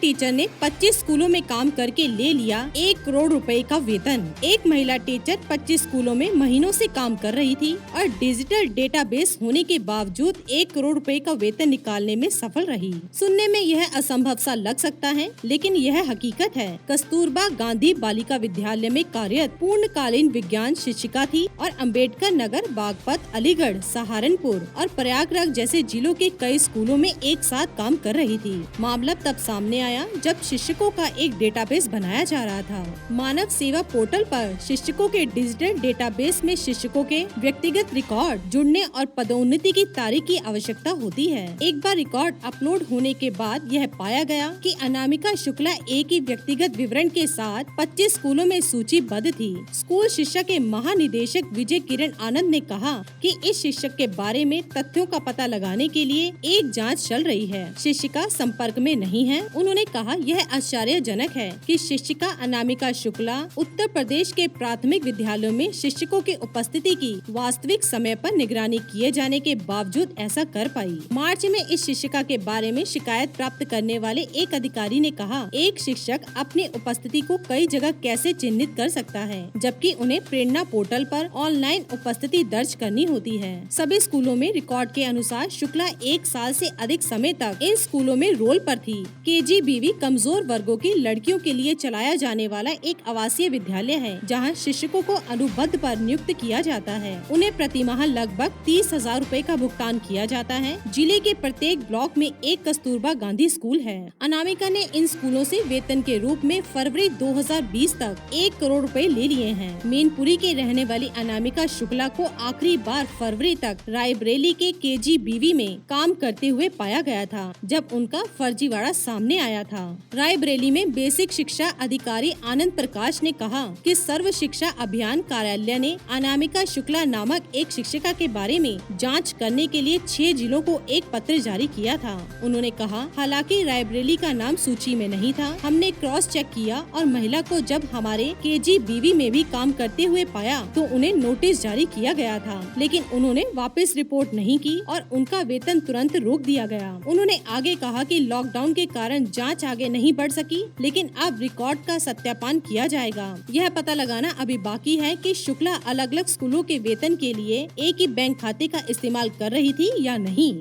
Teacher ने 25 स्कूलों में काम करके ले लिया 1 करोड़ रुपए का वेतन। एक महिला टीचर 25 स्कूलों में महीनों से काम कर रही थी और डिजिटल डेटाबेस होने के बावजूद 1 करोड़ रुपए का वेतन निकालने में सफल रही। सुनने में यह असंभव सा लग सकता है, लेकिन यह हकीकत है। कस्तूरबा गांधी बालिका विद्यालय में कार्यरत पूर्णकालीन विज्ञान शिक्षिका थी और अंबेडकर नगर, बागपत, अलीगढ़, सहारनपुर और प्रयागराज जैसे जिलों के कई स्कूलों में एक साथ काम कर रही थी। मामला तब सामने आया जब शिक्षकों का एक डेटाबेस बनाया जा रहा था। मानव सेवा पोर्टल पर शिक्षकों के डिजिटल डेटाबेस में शिक्षकों के व्यक्तिगत रिकॉर्ड जुड़ने और पदोन्नति की तारीख की आवश्यकता होती है। एक बार रिकॉर्ड अपलोड होने के बाद यह पाया गया कि अनामिका शुक्ला एक ही व्यक्तिगत विवरण के साथ 25 स्कूलों में सूचीबद्ध थी। स्कूल शिक्षा के महानिदेशक विजय किरण आनंद ने कहा कि इस शिक्षक के बारे में तथ्यों का पता लगाने के लिए एक जांच चल रही है। शिक्षिका संपर्क में नहीं है। उन्होंने कहा, यह आश्चर्यजनक है कि शिक्षिका अनामिका शुक्ला उत्तर प्रदेश के प्राथमिक विद्यालयों में शिक्षकों की उपस्थिति की वास्तविक समय पर निगरानी किए जाने के बावजूद ऐसा कर पाई। मार्च में इस शिक्षिका के बारे में शिकायत प्राप्त करने वाले एक अधिकारी ने कहा, एक शिक्षक अपनी उपस्थिति को कई जगह कैसे चिन्हित कर सकता है, जबकि उन्हें प्रेरणा पोर्टल पर ऑनलाइन उपस्थिति दर्ज करनी होती है। सभी स्कूलों में रिकॉर्ड के अनुसार शुक्ला 1 साल से अधिक समय तक इन स्कूलों में रोल पर थी। KGBV कमजोर वर्गों की लड़कियों के लिए चलाया जाने वाला एक आवासीय विद्यालय है, जहां शिक्षकों को अनुबंध पर नियुक्त किया जाता है। उन्हें प्रतिमाह लगभग 30,000 रूपए का भुगतान किया जाता है। जिले के प्रत्येक ब्लॉक में एक कस्तूरबा गांधी स्कूल है। अनामिका ने इन स्कूलों से वेतन के रूप में फरवरी 2020 तक 1 करोड़ रुपए ले लिए हैं। मैनपुरी के रहने वाली अनामिका शुक्ला को आखिरी बार फरवरी तक रायबरेली के KGBV में काम करते हुए पाया गया था, जब उनका फर्जीवाड़ा सामने आया था। रायबरेली में बेसिक शिक्षा अधिकारी आनंद प्रकाश ने कहा कि सर्व शिक्षा अभियान कार्यालय ने अनामिका शुक्ला नामक एक शिक्षिका के बारे में जांच करने के लिए 6 जिलों को एक पत्र जारी किया था। उन्होंने कहा, हालांकि रायबरेली का नाम सूची में नहीं था, हमने क्रॉस चेक किया और महिला को जब हमारे KGBV में भी काम करते हुए पाया तो उन्हें नोटिस जारी किया गया था, लेकिन उन्होंने वापस रिपोर्ट नहीं की और उनका वेतन तुरंत रोक दिया गया। उन्होंने आगे कहा कि लॉकडाउन के कारण जांच आगे नहीं बढ़ सकी, लेकिन अब रिकॉर्ड का सत्यापन किया जाएगा। यह पता लगाना अभी बाकी है कि शुक्ला अलग अलग स्कूलों के वेतन के लिए एक ही बैंक खाते का इस्तेमाल कर रही थी या नहीं।